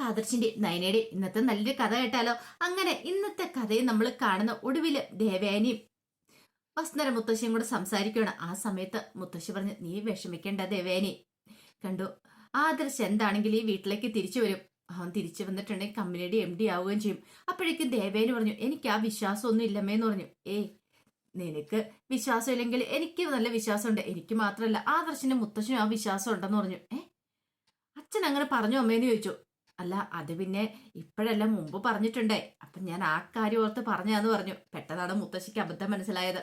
ആദർശിന്റെ നയനയുടെ ഇന്നത്തെ നല്ലൊരു കഥ കേട്ടാലോ? അങ്ങനെ ഇന്നത്തെ കഥയിൽ നമ്മൾ കാണുന്ന ഒടുവില് ദേവയാനിയും വസ്തുര മുത്തശ്ശിയും കൂടെ സംസാരിക്കുകയാണ്. ആ സമയത്ത് മുത്തശ്ശി പറഞ്ഞു, നീ വിഷമിക്കേണ്ട ദേവയാനി. കണ്ടു, ആദർശ് എന്താണെങ്കിൽ ഈ വീട്ടിലേക്ക് തിരിച്ചു വരും. അവൻ തിരിച്ചു വന്നിട്ടുണ്ടെങ്കിൽ കമ്പനിയുടെ MD ആവുകയും ചെയ്യും. അപ്പോഴേക്കും ദേവയാനി പറഞ്ഞു, എനിക്ക് ആ വിശ്വാസമൊന്നും ഇല്ലമ്മേന്ന് പറഞ്ഞു. നിനക്ക് വിശ്വാസം ഇല്ലെങ്കിൽ എനിക്ക് നല്ല വിശ്വാസമുണ്ട്. എനിക്ക് മാത്രമല്ല, ആദർശിന്റെ മുത്തശ്ശനും ആ വിശ്വാസം ഉണ്ടെന്ന് പറഞ്ഞു. അച്ഛൻ അങ്ങനെ പറഞ്ഞു അമ്മേന്ന് ചോദിച്ചു. അല്ല, അത് പിന്നെ ഇപ്പോഴല്ല, മുമ്പ് പറഞ്ഞിട്ടുണ്ടേ. അപ്പൊ ഞാൻ ആ കാര്യം ഓർത്ത് പറഞ്ഞാന്ന് പറഞ്ഞു. പെട്ടെന്നാണ് മുത്തശ്ശിക്ക് അബദ്ധം മനസ്സിലായത്.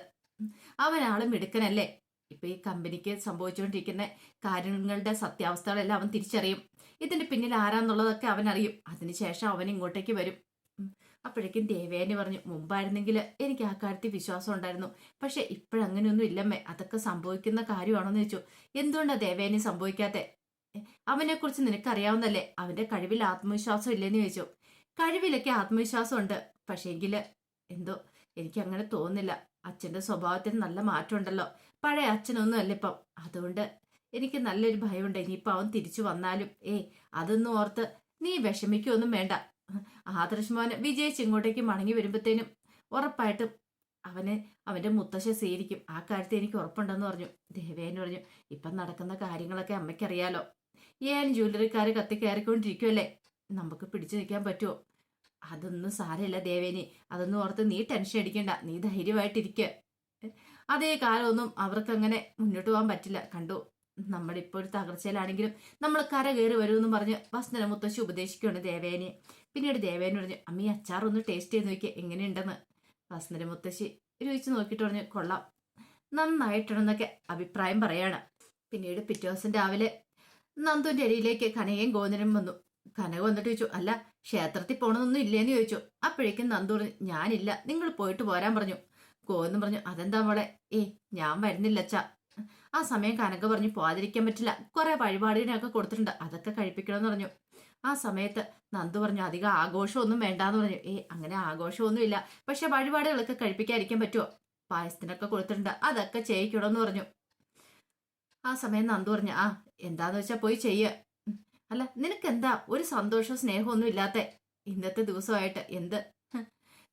അവനാളും മിടുക്കനല്ലേ. ഇപ്പൊ ഈ കമ്പനിക്ക് സംഭവിച്ചുകൊണ്ടിരിക്കുന്ന കാര്യങ്ങളുടെ സത്യാവസ്ഥകളെല്ലാം അവൻ തിരിച്ചറിയും. ഇതിന്റെ പിന്നിൽ ആരാന്നുള്ളതൊക്കെ അവൻ അറിയും. അതിനുശേഷം അവൻ ഇങ്ങോട്ടേക്ക് വരും. അപ്പോഴേക്കും ദേവേനെ പറഞ്ഞു, മുമ്പായിരുന്നെങ്കിൽ എനിക്ക് ആ കാര്യത്തിൽ വിശ്വാസം ഉണ്ടായിരുന്നു. പക്ഷെ ഇപ്പോഴങ്ങനെയൊന്നും ഇല്ലമ്മേ. അതൊക്കെ സംഭവിക്കുന്ന കാര്യമാണോന്ന് ചോദിച്ചു. എന്തുകൊണ്ടാ ദേവേനെ സംഭവിക്കാത്തെ? അവനെ കുറിച്ച് നിനക്കറിയാവുന്നല്ലേ, അവന്റെ കഴിവിൽ ആത്മവിശ്വാസം ഇല്ലെന്ന് ചോദിച്ചു. കഴിവിലൊക്കെ ആത്മവിശ്വാസം ഉണ്ട്, പക്ഷേങ്കില് എന്തോ എനിക്ക് അങ്ങനെ തോന്നുന്നില്ല. അച്ഛന്റെ സ്വഭാവത്തിന് നല്ല മാറ്റം ഉണ്ടല്ലോ. പഴയ അച്ഛനൊന്നും അല്ല ഇപ്പം. അതുകൊണ്ട് എനിക്ക് നല്ലൊരു ഭയമുണ്ട്. ഇനിയിപ്പൊ അവൻ തിരിച്ചു വന്നാലും അതൊന്നും ഓർത്ത് നീ വിഷമിക്കൊന്നും വേണ്ട. ആദർശ് മോനെ വിജയിച്ച് ഇങ്ങോട്ടേക്ക് മടങ്ങി വരുമ്പത്തേനും ഉറപ്പായിട്ടും അവന്റെ മുത്തശ്ശ സ്വീകരിക്കും. ആ കാര്യത്തിൽ എനിക്ക് ഉറപ്പുണ്ടെന്ന് പറഞ്ഞു. ദേവേന് പറഞ്ഞു, ഇപ്പം നടക്കുന്ന കാര്യങ്ങളൊക്കെ അമ്മയ്ക്കറിയാലോ. ജ്വല്ലറിക്കാര് കത്തിക്കയറിക്കൊണ്ടിരിക്കുമല്ലേ. നമുക്ക് പിടിച്ചു നിൽക്കാൻ പറ്റുമോ? അതൊന്നും സാരമില്ല ദേവേനി. അതൊന്നും ഓർത്ത് നീ ടെൻഷൻ അടിക്കണ്ട. നീ ധൈര്യമായിട്ടിരിക്കുക. അതേ കാലമൊന്നും അവർക്കങ്ങനെ മുന്നോട്ട് പോകാൻ പറ്റില്ല. കണ്ടു, നമ്മളിപ്പോൾ ഒരു തകർച്ചയിലാണെങ്കിലും നമ്മൾ കര കയറി വരുമെന്നും പറഞ്ഞ് വസ്തുന മുത്തശ്ശി ഉപദേശിക്കുകയാണ് ദേവേനെ. പിന്നീട് ദേവേനെ പറഞ്ഞു, അമ്മ ഈ അച്ചാർ ഒന്ന് ടേസ്റ്റ് ചെയ്ത് നോക്കിയാൽ എങ്ങനെയുണ്ടെന്ന്. വസ്തുന മുത്തശ്ശി രുചിച്ച് നോക്കിയിട്ട് പറഞ്ഞു, കൊള്ളാം, നന്നായിട്ടുണ്ടെന്നൊക്കെ അഭിപ്രായം പറയാണ്. പിന്നീട് പിറ്റേ ദിവസം രാവിലെ നന്ദുവിന്റെ അരിയിലേക്ക് കനകയും ഗോവിന്ദനും വന്നു. കനക വന്നിട്ട് ചോദിച്ചു, അല്ല ക്ഷേത്രത്തിൽ പോകണമെന്നൊന്നും ഇല്ലേന്ന് ചോദിച്ചു. അപ്പോഴേക്കും നന്ദു പറഞ്ഞു, ഞാനില്ല, നിങ്ങൾ പോയിട്ട് പോരാൻ പറഞ്ഞു. ഗോവിന്ദൻ പറഞ്ഞു, അതെന്താ മോളെ? ഞാൻ വരുന്നില്ല അച്ഛാ. ആ സമയം കനക പറഞ്ഞു, പോകാതിരിക്കാൻ പറ്റില്ല, കുറെ വഴിപാടിനൊക്കെ കൊടുത്തിട്ടുണ്ട്, അതൊക്കെ കഴിപ്പിക്കണമെന്ന് പറഞ്ഞു. ആ സമയത്ത് നന്ദു പറഞ്ഞു, അധികം ആഘോഷമൊന്നും വേണ്ടാന്ന് പറഞ്ഞു. അങ്ങനെ ആഘോഷമൊന്നും ഇല്ല, പക്ഷെ വഴിപാടുകളൊക്കെ കഴിപ്പിക്കാതിരിക്കാൻ പറ്റുമോ? പായസത്തിനൊക്കെ കൊടുത്തിട്ടുണ്ട്, അതൊക്കെ ചെയ്യിക്കണമെന്ന് പറഞ്ഞു. ആ സമയം നന്ദു പറഞ്ഞു, എന്താന്ന് വെച്ചാ പോയി ചെയ്യ. അല്ല, നിനക്കെന്താ ഒരു സന്തോഷവും സ്നേഹമൊന്നും ഇല്ലാത്ത ഇന്നത്തെ ദിവസമായിട്ട്? എന്ത്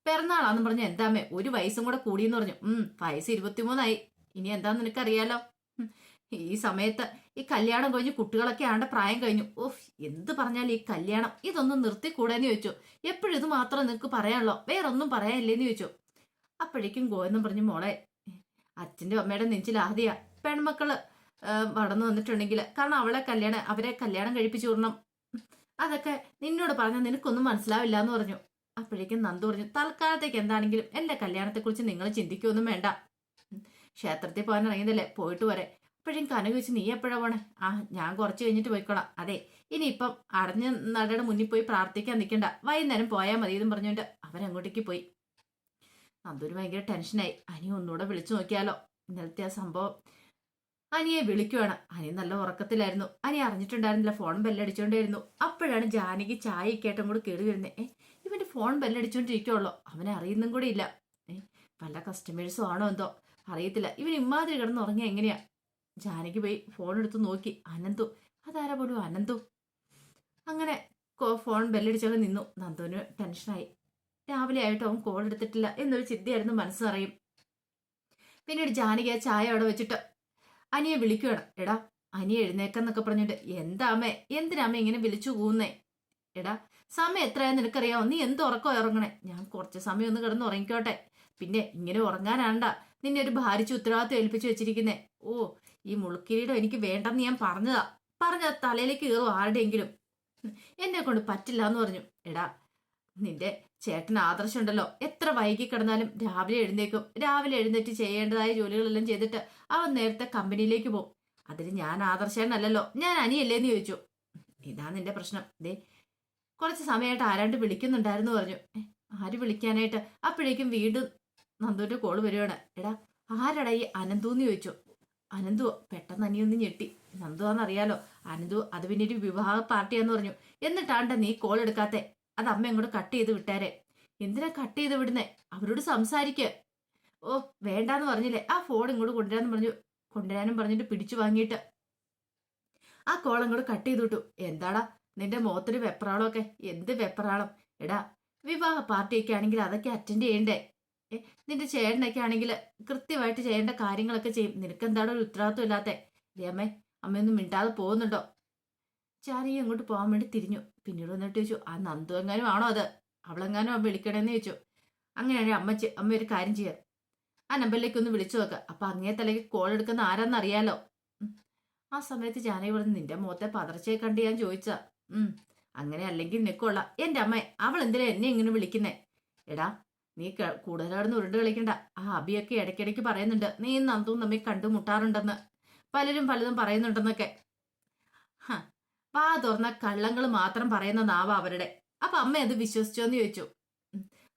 പിറന്നാളാന്ന് പറഞ്ഞു. എന്താമേ, ഒരു വയസ്സും കൂടെ കൂടിയെന്ന് പറഞ്ഞു. വയസ്സ് 23 ഇനി എന്താന്ന് നിനക്കറിയാലോ. ഈ സമയത്ത് ഈ കല്യാണം കഴിഞ്ഞ് കുട്ടികളൊക്കെ ആണ്ട പ്രായം കഴിഞ്ഞു. എന്ത് പറഞ്ഞാലും ഈ കല്യാണം ഇതൊന്നും നിർത്തിക്കൂടെന്ന് ചോദിച്ചു. എപ്പോഴും ഇത് മാത്രം നിനക്ക് പറയാനുള്ളോ? വേറൊന്നും പറയാനില്ലേന്ന് ചോദിച്ചു. അപ്പോഴേക്കും ഗോവിന്ദൻ പറഞ്ഞു, മോളെ, അച്ഛന്റെ അമ്മയുടെ നെഞ്ചിൽ ആദ്യ പെൺമക്കള് വളർന്നു വന്നിട്ടുണ്ടെങ്കിൽ, കാരണം അവരെ കല്യാണം കഴിപ്പിച്ചു വിടണം. അതൊക്കെ നിന്നോട് പറഞ്ഞാൽ നിനക്കൊന്നും മനസ്സിലാവില്ല എന്ന് പറഞ്ഞു. അപ്പോഴേക്കും നന്ദു പറഞ്ഞു, തൽക്കാലത്തേക്ക് എന്താണെങ്കിലും എന്റെ കല്യാണത്തെക്കുറിച്ച് നിങ്ങൾ ചിന്തിക്കൊന്നും വേണ്ട. ക്ഷേത്രത്തിൽ പോകാൻ ഇറങ്ങിയതല്ലേ, പോയിട്ട് വരെ. അപ്പോഴേക്കും കനക വെച്ച്, നീ എപ്പോഴാ പോണേ? ഞാൻ കുറച്ച് കഴിഞ്ഞിട്ട് പോയിക്കോളാം. അതെ, ഇനിയിപ്പം അടഞ്ഞ നടയുടെ മുന്നിൽ പോയി പ്രാർത്ഥിക്കാൻ നിൽക്കണ്ട, വൈകുന്നേരം പോയാൽ മതി എന്നും പറഞ്ഞുകൊണ്ട് അവരങ്ങോട്ടേക്ക് പോയി. നന്ദുവിന് ഭയങ്കര ടെൻഷനായി. അനി ഒന്നുകൂടെ വിളിച്ചു നോക്കിയാലോ. ഇന്നലത്തെ ആ സംഭവം അനിയെ വിളിക്കുവാണ്. അനി നല്ല ഉറക്കത്തിലായിരുന്നു. അനി അറിഞ്ഞിട്ടുണ്ടായിരുന്നില്ല, ഫോൺ ബെല്ലടിച്ചോണ്ടായിരുന്നു. അപ്പോഴാണ് ജാനകി ചായ കേട്ടും കൂടെ കയറി വരുന്നത്. ഇവന്റെ ഫോൺ ബെല്ലടിച്ചോണ്ടിരിക്കുള്ളൂ, അവനെ അറിയുന്നും കൂടെ ഇല്ല. പല കസ്റ്റമേഴ്സും ആണോ എന്തോ അറിയത്തില്ല. ഇവൻ ഇമാതിരി കിടന്ന് ഉറങ്ങിയ എങ്ങനെയാ? ജാനകി പോയി ഫോൺ എടുത്ത് നോക്കി. അനന്തു, അതാരാ പോലും അനന്തു. അങ്ങനെ ഫോൺ ബെല്ലടിച്ചൊക്കെ നിന്നു. നന്ദുവിന് ടെൻഷനായി. രാവിലെ ആയിട്ട് അവൻ കോൾ എടുത്തിട്ടില്ല എന്നൊരു ചിന്തയായിരുന്നു മനസ്സറിയും. പിന്നീട് ജാനകി ആ ചായ അവിടെ വെച്ചിട്ട് അനിയെ വിളിക്കുകയാണ്. എടാ, അനിയെ എഴുന്നേക്കെന്നൊക്കെ പറഞ്ഞിട്ട്, എന്താമേ, എന്തിനാമേ ഇങ്ങനെ വിളിച്ചു കൂന്നേ? എടാ, സമയം എത്രയാന്ന് നിനക്കറിയാമോ? നീ എന്ത് ഉറക്കോ ഇറങ്ങണേ? ഞാൻ കുറച്ച് സമയം ഒന്ന് കിടന്ന് ഉറങ്ങിക്കോട്ടെ. പിന്നെ ഇങ്ങനെ ഉറങ്ങാനാണ്ട നിന്നെ ഒരു ഭാരിച്ച ഉത്തരവാദിത്വം ഏൽപ്പിച്ചു വെച്ചിരിക്കുന്നേ. ഈ മുളുക്കിരീടം എനിക്ക് വേണ്ടെന്ന് ഞാൻ പറഞ്ഞ തലയിലേക്ക് കയറും ആരുടെയെങ്കിലും. എന്നെ കൊണ്ട് പറ്റില്ല എന്ന് പറഞ്ഞു. എടാ, നിന്റെ ചേട്ടൻ ആദർശമുണ്ടല്ലോ, എത്ര വൈകി കിടന്നാലും രാവിലെ എഴുന്നേക്കും. രാവിലെ എഴുന്നേറ്റ് ചെയ്യേണ്ടതായ ജോലികളെല്ലാം ചെയ്തിട്ട് അവൻ നേരത്തെ കമ്പനിയിലേക്ക് പോകും. അതിന് ഞാൻ ആദർശനല്ലല്ലോ, ഞാൻ അനിയല്ലേന്ന് ചോദിച്ചു. ഇതാ നിന്റെ പ്രശ്നം. കുറച്ച് സമയമായിട്ട് ആരാണ്ട് വിളിക്കുന്നുണ്ടായിരുന്നു പറഞ്ഞു. ആര് വിളിക്കാനായിട്ട്? അപ്പോഴേക്കും വീണ്ടും നന്ദുവിന്റെ കോള് വരുവാണ്. എടാ, ആരടാ ഈ അനന്തുന്ന് ചോദിച്ചു. അനന്തു പെട്ടെന്ന് അനിയൊന്ന് ഞെട്ടി. നന്ദുവാന്നറിയാലോ, അനന്തു അത് പിന്നെ ഒരു വിവാഹ പാർട്ടിയാന്ന് പറഞ്ഞു. എന്നിട്ടാണ്ട നീ കോൾ എടുക്കാത്തെ? അത് അമ്മ ഇങ്ങോട്ട് കട്ട് ചെയ്ത് വിട്ടാരെ. എന്തിനാ കട്ട് ചെയ്ത് വിടുന്നേ? അവരോട് സംസാരിക്ക്. വേണ്ടാന്ന് പറഞ്ഞില്ലേ? ആ ഫോൺ ഇങ്ങോട്ട് കൊണ്ടുവരാനും പറഞ്ഞിട്ട് പിടിച്ചു വാങ്ങിയിട്ട് ആ കോൾ അങ്ങോട്ട് കട്ട് ചെയ്ത് വിട്ടു. എന്താടാ നിന്റെ മുഖത്തൊരു വെപ്രാളമൊക്കെ, എന്ത് വെപ്രാളം? എടാ, വിവാഹ പാർട്ടിയൊക്കെ ആണെങ്കിൽ അതൊക്കെ അറ്റൻഡ് ചെയ്യണ്ടേ? നിന്റെ ചേട്ടനൊക്കെ ആണെങ്കിൽ കൃത്യമായിട്ട് ചെയ്യേണ്ട കാര്യങ്ങളൊക്കെ ചെയ്യും. നിനക്ക് എന്താണ് ഒരു ഉത്തരവാദിത്വം ഇല്ലാത്തെ? അമ്മേ, അമ്മയൊന്നും മിണ്ടാതെ പോകുന്നുണ്ടോ? ചാരി അങ്ങോട്ട് പോകാൻ വേണ്ടി തിരിഞ്ഞു. പിന്നീട് വന്നിട്ട് ചോദിച്ചു, ആ നന്ദു എങ്ങാനും ആണോ അത്? അവളെങ്ങാനും വിളിക്കണേന്ന് ചോദിച്ചു. അങ്ങനെയാണെങ്കിൽ അമ്മ ഒരു കാര്യം ചെയ്യാം, ആ നമ്പറിലേക്ക് ഒന്ന് വിളിച്ചു നോക്കുക. അപ്പൊ അങ്ങേ തലയ്ക്ക് കോൾ എടുക്കുന്ന ആരാന്ന് അറിയാലോ. ആ സമയത്ത് ജാനകി പറഞ്ഞു, നിന്റെ മുഖത്തെ പതർച്ചയെ കണ്ട് ഞാൻ ചോദിച്ചാ. അങ്ങനെ അല്ലെങ്കിൽ നിനക്കൊള്ള. എന്റെ അമ്മ, അവൾ എന്തിനാ എന്നെ ഇങ്ങനെ വിളിക്കുന്നേ? എടാ, നീ കൂടുതലാണെന്ന് ഉരുണ്ട് കളിക്കണ്ട. ആ അബിയൊക്കെ ഇടയ്ക്കിടയ്ക്ക് പറയുന്നുണ്ട് നീ നന്ദും തമ്മിൽ കണ്ടുമുട്ടാറുണ്ടെന്ന്, പലരും പലതും പറയുന്നുണ്ടെന്നൊക്കെ. വാ തുറന്ന കള്ളങ്ങൾ മാത്രം പറയുന്ന നാവ അവരുടെ. അപ്പൊ അമ്മ അത് വിശ്വസിച്ചോന്ന് ചോദിച്ചു.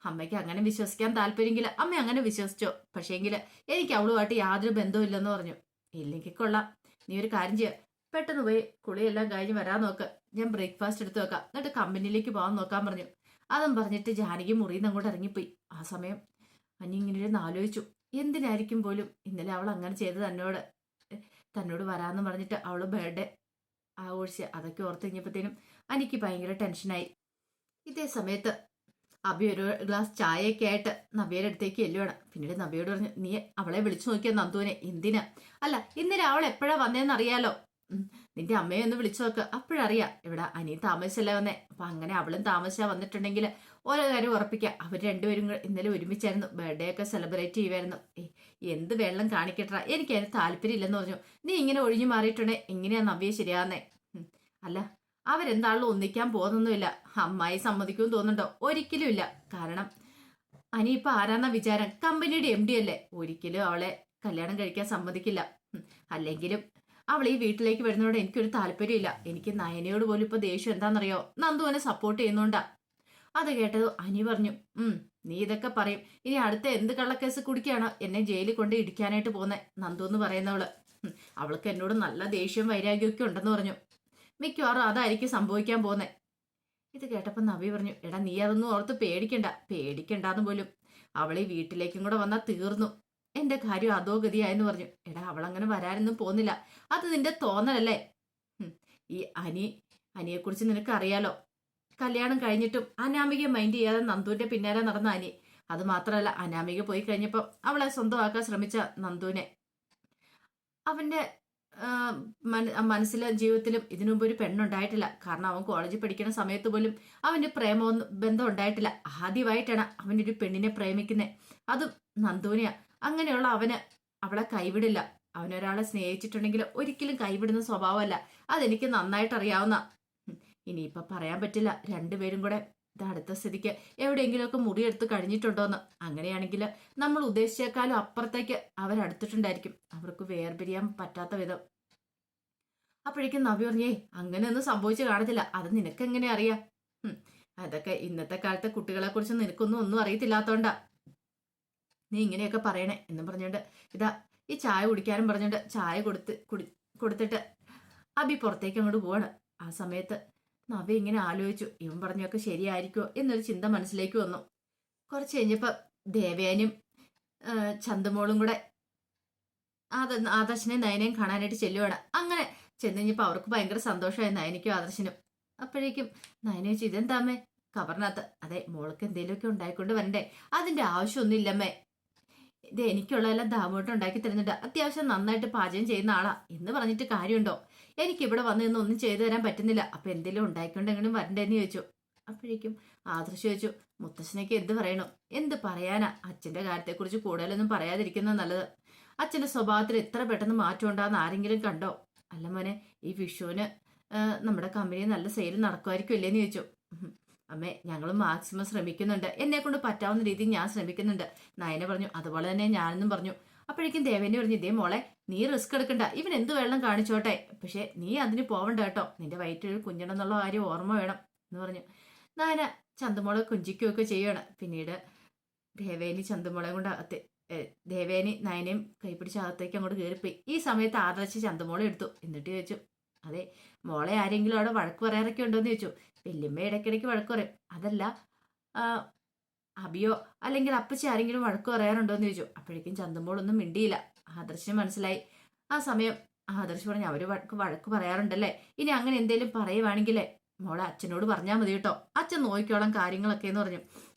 അമ്മയ്ക്ക് അങ്ങനെ വിശ്വസിക്കാൻ താല്പര്യമെങ്കിൽ അമ്മ അങ്ങനെ വിശ്വസിച്ചോ, പക്ഷേങ്കിൽ എനിക്ക് അവളുമായിട്ട് യാതൊരു ബന്ധവും ഇല്ലെന്ന് പറഞ്ഞു. ഇല്ലെങ്കിൽ കൊള്ളാം, നീ ഒരു കാര്യം ചെയ്യുക, പെട്ടെന്ന് പോയി കുളിയെല്ലാം കഴിഞ്ഞ് വരാൻ നോക്ക്, ഞാൻ ബ്രേക്ക്ഫാസ്റ്റ് എടുത്ത് വെക്കാം, എന്നിട്ട് കമ്പനിയിലേക്ക് പോകാൻ നോക്കാൻ പറഞ്ഞു. അതും പറഞ്ഞിട്ട് ജാനകി മുറിയിൽ നിന്ന് അങ്ങോട്ട് ഇറങ്ങിപ്പോയി. ആ സമയം അനി ഇങ്ങനെ ആലോചിച്ചു, എന്തിനായിരിക്കും പോലും ഇന്നലെ അവൾ അങ്ങനെ ചെയ്ത് തന്നോട് വരാമെന്ന് പറഞ്ഞിട്ട് അവൾ ബർത്ത്ഡേ ആഘോഷിച്ച്. അതൊക്കെ ഓർത്ത് കഴിഞ്ഞപ്പോഴത്തേനും എനിക്ക് ഭയങ്കര ടെൻഷനായി. ഇതേ സമയത്ത് അബി ഒരു ഗ്ലാസ് ചായയൊക്കെ ആയിട്ട് നബിയുടെ അടുത്തേക്ക് എല്ലുവാണ്. പിന്നീട് നബിയോട് പറഞ്ഞു, നീ അവളെ വിളിച്ചു നോക്കിയ നന്ദുവിനെ എന്തിനാ? അല്ല, ഇന്നലെ അവൾ എപ്പോഴാ വന്നേന്ന് അറിയാലോ. നിന്റെ അമ്മയെ ഒന്ന് വിളിച്ചു നോക്ക്, അപ്പോഴറിയാം. ഇവിടെ അനിയും താമസിച്ചല്ലേ വന്നേ. അപ്പൊ അങ്ങനെ അവളും താമസിച്ചാ വന്നിട്ടുണ്ടെങ്കിൽ ഓരോ കാര്യം ഉറപ്പിക്കാം. അവർ രണ്ടുപേരും ഇന്നലെ ഒരുമിച്ചായിരുന്നു, ബർത്ത്ഡേ ഒക്കെ സെലിബ്രേറ്റ് ചെയ്യുമായിരുന്നു. എന്ത് വെള്ളം കാണിക്കട്ടാ, എനിക്ക് അതിന് താല്പര്യം ഇല്ലെന്ന് പറഞ്ഞു. നീ ഇങ്ങനെ ഒഴിഞ്ഞു മാറിയിട്ടുണ്ടെ എങ്ങനെയാ നവ്യെ ശരിയാന്നേ? അല്ല, അവരെന്താണല്ലോ ഒന്നിക്കാൻ പോകുന്നൊന്നുമില്ല. അമ്മായി സമ്മതിക്കുമെന്ന് തോന്നുന്നുണ്ടോ? ഒരിക്കലും ഇല്ല. കാരണം അനിയിപ്പ ആരാന്ന വിചാരം? കമ്പനിയുടെ MD അല്ലേ. ഒരിക്കലും അവളെ കല്യാണം കഴിക്കാൻ സമ്മതിക്കില്ല. അല്ലെങ്കിലും അവൾ ഈ വീട്ടിലേക്ക് വരുന്നതോടെ എനിക്കൊരു താല്പര്യമില്ല. എനിക്ക് നയനയോട് പോലും ഇപ്പൊ ദേഷ്യം എന്താണെന്നറിയോ? നന്ദുവിനെ സപ്പോർട്ട് ചെയ്യുന്നോണ്ടാ. അത് കേട്ടത് അനി പറഞ്ഞു, നീ ഇതൊക്കെ പറയും, ഇനി അടുത്ത എന്ത് കള്ളക്കേസ് കുടിക്കാണോ എന്നെ ജയിലിൽ കൊണ്ട് ഇടിക്കാനായിട്ട് പോകുന്നേ നന്ദു എന്ന് പറയുന്നവള്. അവൾക്ക് എന്നോട് നല്ല ദേഷ്യവും വൈരാഗ്യമൊക്കെ ഉണ്ടെന്ന് പറഞ്ഞു. മിക്കവാറും അതായിരിക്കും സംഭവിക്കാൻ പോന്നെ. ഇത് കേട്ടപ്പോൾ നവി പറഞ്ഞു, എടാ നീ അതൊന്നും ഓർത്ത് പേടിക്കണ്ടാന്ന് പോലും. അവൾ ഈ വീട്ടിലേക്കും കൂടെ വന്നാൽ തീർന്നു, എന്റെ കാര്യം അതോ ഗതിയായെന്ന് പറഞ്ഞു. എടാ, അവളങ്ങനെ വരാനൊന്നും പോകുന്നില്ല, അത് നിന്റെ തോന്നലല്ലേ. ഈ അനിയെക്കുറിച്ച് നിനക്ക് അറിയാലോ. കല്യാണം കഴിഞ്ഞിട്ടും അനാമിക മൈൻഡ് ചെയ്യാതെ നന്ദുവിന്റെ പിന്നാലെ നടന്ന അനി. അത് മാത്രമല്ല, അനാമിക പോയി കഴിഞ്ഞപ്പോൾ അവളെ സ്വന്തമാക്കാൻ ശ്രമിച്ച നന്ദുവിനെ അവന്റെ മനസ്സിലും ജീവിതത്തിലും ഇതിനു മുമ്പ് ഒരു പെണ്ണുണ്ടായിട്ടില്ല. കാരണം അവൻ കോളേജിൽ പഠിക്കുന്ന സമയത്ത് പോലും അവന് ബന്ധം ഉണ്ടായിട്ടില്ല. ആദ്യമായിട്ടാണ് അവനൊരു പെണ്ണിനെ പ്രേമിക്കുന്നത്, അതും നന്ദുവിനെയാ. അങ്ങനെയുള്ള അവന് അവളെ കൈവിടില്ല. അവനൊരാളെ സ്നേഹിച്ചിട്ടുണ്ടെങ്കിൽ ഒരിക്കലും കൈവിടുന്ന സ്വഭാവമല്ല. അതെനിക്ക് നന്നായിട്ട് അറിയാവുന്ന. ഇനിയിപ്പൊ പറയാൻ പറ്റില്ല, രണ്ടുപേരും കൂടെ ഇത് അടുത്ത സ്ഥിതിക്ക് എവിടെയെങ്കിലുമൊക്കെ മുറിയെടുത്ത് കഴിഞ്ഞിട്ടുണ്ടോന്ന്. അങ്ങനെയാണെങ്കിൽ നമ്മൾ ഉദ്ദേശിച്ചേക്കാളും അപ്പുറത്തേക്ക് അവരടുത്തിട്ടുണ്ടായിരിക്കും, അവർക്ക് വേർപിരിയാൻ പറ്റാത്ത വിധം. അപ്പോഴേക്കും നവി പറഞ്ഞേ, അങ്ങനെയൊന്നും സംഭവിച്ചു കാണത്തില്ല, അത് നിനക്കെങ്ങനെ അറിയാം? അതൊക്കെ ഇന്നത്തെ കാലത്തെ കുട്ടികളെ കുറിച്ച് ഒന്നും അറിയത്തില്ലാത്തോണ്ടാ നീ ഇങ്ങനെയൊക്കെ പറയണേ എന്നും പറഞ്ഞോണ്ട് ഇതാ ഈ ചായ കുടിക്കാനും പറഞ്ഞോണ്ട് ചായ കൊടുത്തിട്ട് അബി പുറത്തേക്ക് അങ്ങോട്ട് പോവാണ്. ആ സമയത്ത് നവി ഇങ്ങനെ ആലോചിച്ചു, ഇവൻ പറഞ്ഞൊക്കെ ശരിയായിരിക്കുമോ എന്നൊരു ചിന്ത മനസ്സിലേക്ക് വന്നു. കുറച്ച് കഴിഞ്ഞപ്പോ ദേവേനും ചന്തുമോളും കൂടെ ആദർശനെ നയനെയും കാണാനായിട്ട് ചെല്ലുവാണ്. അങ്ങനെ ചെന്ന് കഴിഞ്ഞപ്പോ അവർക്ക് ഭയങ്കര സന്തോഷമായി, നയനയ്ക്കും ആദർശനും. അപ്പോഴേക്കും നയന വെച്ചു, ഇതെന്താമ്മേ കവറിനകത്ത്? അതെ, മോൾക്ക് എന്തെങ്കിലുമൊക്കെ ഉണ്ടായിക്കൊണ്ട് വരണ്ടേ? അതിന്റെ ആവശ്യമൊന്നും ഇല്ലമ്മേ, ഇത് എനിക്കുള്ളതെല്ലാം ദാമോട്ട് ഉണ്ടാക്കി തരുന്നുണ്ട്, അത്യാവശ്യം നന്നായിട്ട് പാചകം ചെയ്യുന്ന ആളാ എന്ന് പറഞ്ഞിട്ട് കാര്യമുണ്ടോ? എനിക്കിവിടെ വന്ന് നിന്ന് ഒന്നും ചെയ്തു തരാൻ പറ്റുന്നില്ല, അപ്പൊ എന്തെങ്കിലും ഉണ്ടായിക്കൊണ്ടെങ്കിലും വരണ്ടേന്ന് ചോദിച്ചു. അപ്പോഴേക്കും ആദർശ് ചോദിച്ചു, മുത്തശ്ശനൊക്കെ എന്ത് പറയണു? എന്ത് പറയാനാ, അച്ഛന്റെ കാര്യത്തെക്കുറിച്ച് കൂടുതലൊന്നും പറയാതിരിക്കുന്നത് നല്ലത്. അച്ഛന്റെ സ്വഭാവത്തിൽ എത്ര പെട്ടെന്ന് മാറ്റം ഉണ്ടാകുന്ന ആരെങ്കിലും കണ്ടോ? അല്ല മോനെ, ഈ വിഷുവിന് നമ്മുടെ കമ്പനി നല്ല സെയിൽ നടക്കുമായിരിക്കും അല്ലേന്ന് ചോദിച്ചു. അമ്മേ, ഞങ്ങൾ മാക്സിമം ശ്രമിക്കുന്നുണ്ട്, എന്നെ കൊണ്ട് പറ്റാവുന്ന രീതിയിൽ ഞാൻ ശ്രമിക്കുന്നുണ്ട്, നയന പറഞ്ഞു. അതുപോലെ തന്നെ ഞാനെന്നും പറഞ്ഞു. അപ്പോഴേക്കും ദേവേനെ പറഞ്ഞു, ഇതേ മോളെ, നീ റിസ്ക് എടുക്കണ്ട, ഇവൻ എന്ത് വെള്ളം കാണിച്ചോട്ടെ, പക്ഷെ നീ അതിന് പോവണ്ട കേട്ടോ, നിന്റെ വയറ്റിൽ കുഞ്ഞണെന്നുള്ള കാര്യം ഓർമ്മ വേണം എന്ന് പറഞ്ഞു. നയന ചന്തുമോളെ കുഞ്ചിക്കുകയൊക്കെ ചെയ്യുകയാണ്. പിന്നീട് ദേവേനി നയനയും കൈപ്പിടിച്ച് അകത്തേക്ക് അങ്ങോട്ട് കയറിപ്പോയി. ഈ സമയത്ത് ആദർശ് ചന്തുമോളെ എടുത്തു. എന്നിട്ട് ചോദിച്ചു, അതെ മോളെ ആരെങ്കിലും അവിടെ വഴക്ക് പറയാറൊക്കെ ഉണ്ടോന്ന് ചോദിച്ചു. വല്യമ്മ ഇടയ്ക്കിടയ്ക്ക് വഴക്ക് പറയും, അതല്ല അബിയോ അല്ലെങ്കിൽ അപ്പച്ചി ആരെങ്കിലും വഴക്ക് പറയാറുണ്ടോന്ന് ചോദിച്ചു. അപ്പോഴേക്കും ചന്തുമോളൊന്നും മിണ്ടിയില്ല. ആദർശിന് മനസ്സിലായി. ആ സമയം ആദർശ് പറഞ്ഞു, അവര് വഴക്ക് പറയാറുണ്ടല്ലേ, ഇനി അങ്ങനെ എന്തേലും പറയുവാണെങ്കിലേ മോളെ അച്ഛനോട് പറഞ്ഞാൽ മതി കേട്ടോ, അച്ഛൻ നോക്കിക്കോളാം കാര്യങ്ങളൊക്കെ എന്ന് പറഞ്ഞു.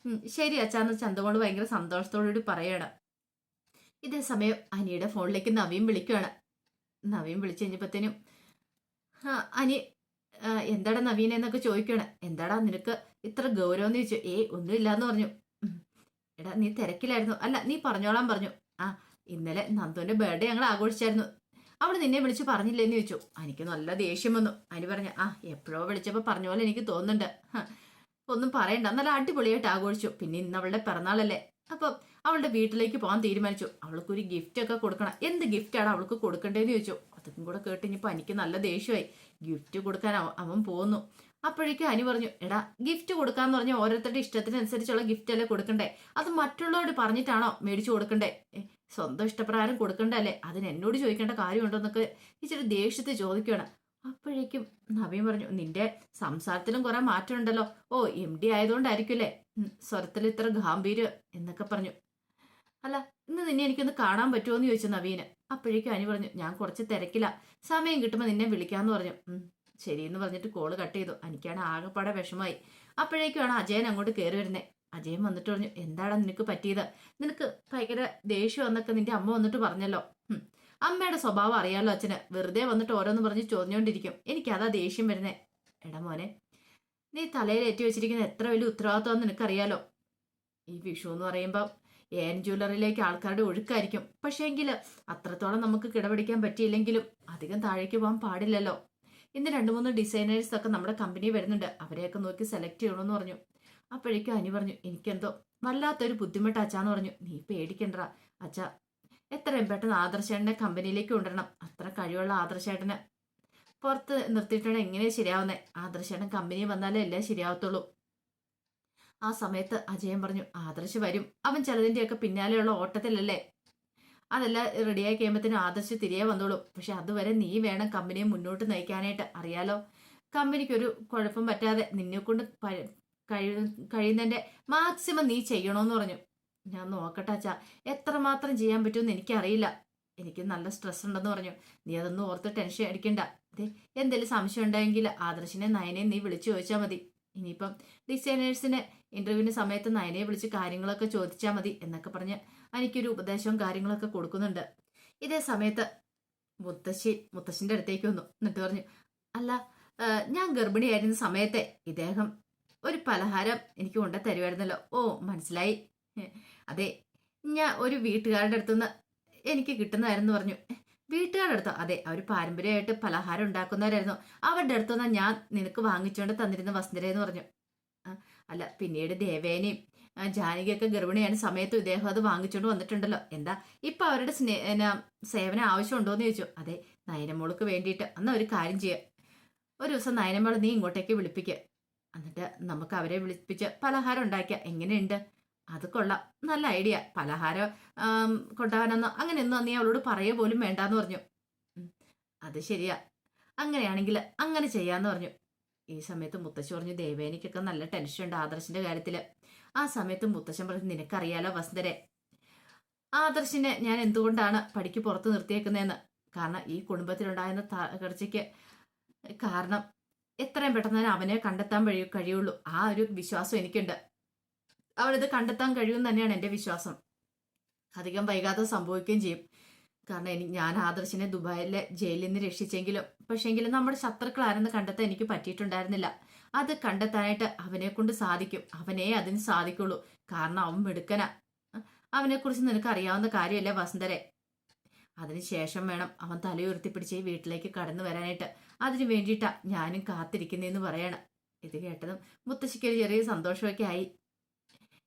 ശരി അച്ഛാന്ന് ചന്തമോള് ഭയങ്കര സന്തോഷത്തോടുകൂടി പറയണം. ഇതേ സമയം അനിയുടെ ഫോണിലേക്ക് നവീൻ വിളിക്കുകയാണ്. നവീൻ വിളിച്ചു കഴിഞ്ഞപ്പോഴത്തേനും അനി എന്താടാ നവീൻ എന്നൊക്കെ ചോദിക്കുകയാണ്. എന്താടാ നിനക്ക് ഇത്ര ഗൗരവം എന്ന് ചോദിച്ചു. ഒന്നുമില്ലാന്ന് പറഞ്ഞു. എടാ നീ തിരക്കിലായിരുന്നു. അല്ല നീ പറഞ്ഞോളാൻ പറഞ്ഞു. ഇന്നലെ നന്ദുവിന്റെ ബർത്ത്ഡേ ഞങ്ങൾ ആഘോഷിച്ചായിരുന്നു. അവൾ നിന്നെ വിളിച്ച് പറഞ്ഞില്ലേന്ന് ചോദിച്ചു. എനിക്ക് നല്ല ദേഷ്യം വന്നു. അനി പറഞ്ഞു എപ്പോഴോ വിളിച്ചപ്പോൾ പറഞ്ഞ പോലെ എനിക്ക് തോന്നുന്നുണ്ട്. ഒന്നും പറയണ്ട, നല്ല അടിപൊളിയായിട്ട് ആഘോഷിച്ചു. പിന്നെ ഇന്ന് അവളുടെ പിറന്നാളല്ലേ, അപ്പം അവളുടെ വീട്ടിലേക്ക് പോകാൻ തീരുമാനിച്ചു. അവൾക്കൊരു ഗിഫ്റ്റ് ഒക്കെ കൊടുക്കണം. എന്ത് ഗിഫ്റ്റാണ് അവൾക്ക് കൊടുക്കേണ്ടതെന്ന് ചോദിച്ചു. അതും കൂടെ കേട്ട് ഇനിയിപ്പോൾ എനിക്ക് നല്ല ദേഷ്യമായി. ഗിഫ്റ്റ് കൊടുക്കാൻ അവൻ പോന്നു. അപ്പോഴേക്കും അനി പറഞ്ഞു, എടാ ഗിഫ്റ്റ് കൊടുക്കാന്ന് പറഞ്ഞാൽ ഓരോരുത്തരുടെ ഇഷ്ടത്തിനനുസരിച്ചുള്ള ഗിഫ്റ്റ് അല്ലേ കൊടുക്കണ്ടേ, അത് മറ്റുള്ളവരോട് പറഞ്ഞിട്ടാണോ മേടിച്ചു കൊടുക്കണ്ടേ? സ്വന്തം ഇഷ്ടപ്രകാരം കൊടുക്കണ്ടല്ലേ, അതിന് എന്നോട് ചോദിക്കേണ്ട കാര്യമുണ്ടോ എന്നൊക്കെ ഇച്ചിരി ദേഷ്യത്തിൽ ചോദിക്കുകയാണ്. അപ്പോഴേക്കും നവീൻ പറഞ്ഞു, നിന്റെ സംസാരത്തിലും കുറെ മാറ്റം ഉണ്ടല്ലോ. MD ആയതുകൊണ്ടായിരിക്കുമല്ലേ സ്വരത്തിൽ ഇത്ര ഗാംഭീര്യം എന്നൊക്കെ പറഞ്ഞു. അല്ല ഇന്ന് നിന്നെ എനിക്കൊന്ന് കാണാൻ പറ്റുമോ എന്ന് ചോദിച്ചു നവീന്. അപ്പോഴേക്കും അനി പറഞ്ഞു, ഞാൻ കുറച്ച് തിരക്കില്ല, സമയം കിട്ടുമ്പോൾ നിന്നെ വിളിക്കാന്ന് പറഞ്ഞു. ശരിയെന്ന് പറഞ്ഞിട്ട് കോള് കട്ട് ചെയ്തു. എനിക്കാണ് ആകെപ്പാടെ വിഷമായി. അപ്പോഴേക്കുമാണ് അജയൻ അങ്ങോട്ട് കയറി വരുന്നത്. അജയൻ വന്നിട്ട് പറഞ്ഞു, എന്താടാ നിനക്ക് പറ്റിയത്? നിനക്ക് ഭയങ്കര ദേഷ്യം എന്നൊക്കെ നിന്റെ അമ്മ വന്നിട്ട് പറഞ്ഞല്ലോ. അമ്മയുടെ സ്വഭാവം അറിയാലോ അച്ഛന്, വെറുതെ വന്നിട്ട് ഓരോന്ന് പറഞ്ഞ് ചോദിഞ്ഞോണ്ടിരിക്കും. എനിക്കതാ ദേഷ്യം വരുന്നേ. എടാ മോനെ, നീ തലയിൽ ഏറ്റി വെച്ചിരിക്കുന്ന എത്ര വലിയ ഉത്തരവാദിത്വം നിനക്കറിയാലോ. ഈ വിഷു എന്ന് പറയുമ്പോൾ ജ്വല്ലറിയിലേക്ക് ആൾക്കാരുടെ ഒഴുക്കായിരിക്കും. പക്ഷേങ്കിൽ അത്രത്തോളം നമുക്ക് കിടപിടിക്കാൻ പറ്റിയില്ലെങ്കിലും അധികം താഴേക്ക് പോകാൻ പാടില്ലല്ലോ. ഇന്ന് 2-3 ഡിസൈനേഴ്സ് ഒക്കെ നമ്മുടെ കമ്പനി വരുന്നുണ്ട്, അവരെയൊക്കെ നോക്കി സെലക്ട് ചെയ്യണമെന്ന് പറഞ്ഞു. അപ്പോഴേക്കും അനി പറഞ്ഞു, എനിക്കെന്തോ വല്ലാത്തൊരു ബുദ്ധിമുട്ട് അച്ഛാന്ന് പറഞ്ഞു. നീ പേടിക്കണ്ട അച്ഛ, എത്രയും പെട്ടെന്ന് ആദർശേട്ടനെ കമ്പനിയിലേക്ക് കൊണ്ടുവരണം. അത്ര കഴിവുള്ള ആദർശേട്ടന് പുറത്ത് നിർത്തിയിട്ടാണ് എങ്ങനെ ശരിയാവുന്നേ? ആദർശേട്ടൻ കമ്പനി വന്നാലേ എല്ലാം ശരിയാവത്തുള്ളൂ. ആ സമയത്ത് അജയൻ പറഞ്ഞു, ആദർശ് വരും, അവൻ ചിലതിൻ്റെയൊക്കെ പിന്നാലെയുള്ള ഓട്ടത്തിലല്ലേ. അതെല്ലാം റെഡിയായി കഴിയുമ്പോഴത്തേനും ആദർശ് തിരികെ വന്നോളൂ. പക്ഷെ അതുവരെ നീ വേണം കമ്പനിയെ മുന്നോട്ട് നയിക്കാനായിട്ട്. അറിയാലോ, കമ്പനിക്കൊരു കുഴപ്പം പറ്റാതെ നിന്നെ കൊണ്ട് കഴിയുന്നതിന്റെ മാക്സിമം നീ ചെയ്യണമെന്ന് പറഞ്ഞു. ഞാൻ നോക്കട്ടെ അച്ഛാ, എത്രമാത്രം ചെയ്യാൻ പറ്റുമെന്ന് എനിക്കറിയില്ല, എനിക്ക് നല്ല സ്ട്രെസ് ഉണ്ടെന്ന് പറഞ്ഞു. നീ അതൊന്നും ഓർത്ത് ടെൻഷൻ അടിക്കണ്ട. അതെ, എന്തെങ്കിലും സംശയം ഉണ്ടെങ്കിൽ ആദർശിനെ നയനെ നീ വിളിച്ചു ചോദിച്ചാൽ മതി. ഇനിയിപ്പം ഡിസൈനേഴ്സിന് ഇന്റർവ്യൂവിന് സമയത്ത് നയനയെ വിളിച്ച് കാര്യങ്ങളൊക്കെ ചോദിച്ചാൽ മതി എന്നൊക്കെ പറഞ്ഞ് എനിക്കൊരു ഉപദേശവും കാര്യങ്ങളൊക്കെ കൊടുക്കുന്നുണ്ട്. ഇതേ സമയത്ത് മുത്തശ്ശിന്റെ അടുത്തേക്ക് വന്നു. എന്നിട്ട് പറഞ്ഞു, അല്ല ഞാൻ ഗർഭിണിയായിരുന്ന സമയത്തെ ഇദ്ദേഹം ഒരു പലഹാരം എനിക്ക് കൊണ്ടു തരുമായിരുന്നല്ലോ. മനസ്സിലായി. അതെ, ഞാൻ ഒരു വീട്ടുകാരുടെ അടുത്തുനിന്ന് എനിക്ക് കിട്ടുന്നതായിരുന്നു പറഞ്ഞു. വീട്ടുകാരുടെ അടുത്തോ? അതെ, അവർ പാരമ്പര്യമായിട്ട് പലഹാരം ഉണ്ടാക്കുന്നവരായിരുന്നു. അവരുടെ അടുത്തുനിന്ന് ഞാൻ നിനക്ക് വാങ്ങിച്ചുകൊണ്ട് തന്നിരുന്ന വസുന്ധര എന്ന് പറഞ്ഞു. അല്ല പിന്നീട് ദേവേനയും ജാനകിയൊക്കെ ഗർഭിണിയാണ് സമയത്തും ഇദ്ദേഹം അത് വാങ്ങിച്ചുകൊണ്ട് വന്നിട്ടുണ്ടല്ലോ. എന്താ ഇപ്പൊ അവരുടെ സേവനം ആവശ്യമുണ്ടോ എന്ന് ചോദിച്ചു. അതെ, നയനമോൾക്ക് വേണ്ടിയിട്ട്. അന്ന് ഒരു കാര്യം ചെയ്യുക, ഒരു ദിവസം നയനമോൾ നീ ഇങ്ങോട്ടേക്ക് വിളിപ്പിക്കുക, എന്നിട്ട് നമുക്ക് അവരെ വിളിപ്പിച്ച് പലഹാരം ഉണ്ടാക്കിയ എങ്ങനെയുണ്ട്? അത് കൊള്ളാം, നല്ല ഐഡിയ. പലഹാരം കൊണ്ടുപോകാനൊന്നും അങ്ങനെയൊന്നും നീ അവളോട് പറയുക പോലും വേണ്ടാന്ന് പറഞ്ഞു. അത് ശരിയാ, അങ്ങനെയാണെങ്കിൽ അങ്ങനെ ചെയ്യാന്ന് പറഞ്ഞു. ഈ സമയത്ത് മുത്തശ്ശി പറഞ്ഞു, ദേവേനിക്കൊക്കെ നല്ല ടെൻഷൻ ഉണ്ട് ആദർശിന്റെ കാര്യത്തില്. ആ സമയത്ത് മുത്തശ്ശൻ പറഞ്ഞു, നിനക്കറിയാലോ വസുന്ധരെ, ആദർശിനെ ഞാൻ എന്തുകൊണ്ടാണ് പടിക്ക് പുറത്ത് നിർത്തിയേക്കുന്നതെന്ന്. കാരണം ഈ കുടുംബത്തിലുണ്ടായിരുന്ന തകർച്ചയ്ക്ക് കാരണം എത്രയും പെട്ടെന്ന് തന്നെ അവനെ കണ്ടെത്താൻ കഴിയുള്ളൂ. ആ ഒരു വിശ്വാസം എനിക്കുണ്ട്. അവളിത് കണ്ടെത്താൻ കഴിയുമെന്ന് തന്നെയാണ് എൻ്റെ വിശ്വാസം. അധികം വൈകാതെ സംഭവിക്കുകയും ചെയ്യും. കാരണം ഞാൻ ആദർശിനെ ദുബായിലെ ജയിലിൽ നിന്ന് രക്ഷിച്ചെങ്കിലും പക്ഷേങ്കിലും നമ്മുടെ ശത്രുക്കൾ ആരെന്ന് കണ്ടെത്താൻ എനിക്ക് പറ്റിയിട്ടുണ്ടായിരുന്നില്ല. അത് കണ്ടെത്താനായിട്ട് അവനെ കൊണ്ട് സാധിക്കും. അവനെ അതിന് സാധിക്കുള്ളൂ. കാരണം അവൻ മിടുക്കനാ. അവനെക്കുറിച്ച് നിനക്ക് അറിയാവുന്ന കാര്യമല്ലേ വസുന്ധരെ. അതിനുശേഷം വേണം അവൻ തലയുയർത്തിപ്പിടിച്ച് ഈ വീട്ടിലേക്ക് കടന്നു വരാനായിട്ട്. അതിനു വേണ്ടിയിട്ടാ ഞാനും കാത്തിരിക്കുന്നതെന്ന് പറയണം. ഇത് കേട്ടതും മുത്തശ്ശിക്കൊരു ചെറിയ സന്തോഷമൊക്കെ ആയി.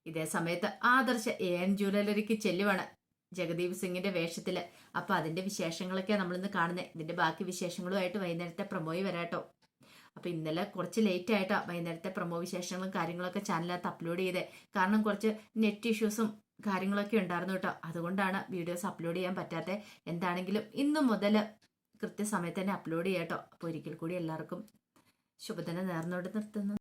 ഇതേ സമയത്ത് ആദർശ് ജ്വല്ലറിക്ക് ചെല്ലുവാണ് ജഗദീപ് സിംഗിന്റെ വേഷത്തില്. അപ്പൊ അതിന്റെ വിശേഷങ്ങളൊക്കെ നമ്മളിന്ന് കാണുന്നത്. ഇതിന്റെ ബാക്കി വിശേഷങ്ങളുമായിട്ട് വൈകുന്നേരത്തെ പ്രൊമോയിൽ വരാട്ടോ. അപ്പൊ ഇന്നലെ കുറച്ച് ലേറ്റ് ആയിട്ടോ വൈകുന്നേരത്തെ പ്രൊമോ വിശേഷങ്ങളും കാര്യങ്ങളൊക്കെ ചാനലിനകത്ത് അപ്ലോഡ് ചെയ്തേ. കാരണം കുറച്ച് നെറ്റ് ഇഷ്യൂസും കാര്യങ്ങളൊക്കെ ഉണ്ടായിരുന്നു കേട്ടോ. അതുകൊണ്ടാണ് വീഡിയോസ് അപ്ലോഡ് ചെയ്യാൻ പറ്റാത്തത്. എന്താണെങ്കിലും ഇന്നു മുതൽ കൃത്യസമയത്ത് തന്നെ അപ്ലോഡ് ചെയ്യാട്ടോ. അപ്പോൾ ഒരിക്കൽ കൂടി എല്ലാവർക്കും ശുഭദിനം നേർന്നുകൊണ്ട് നിർത്തുന്നു.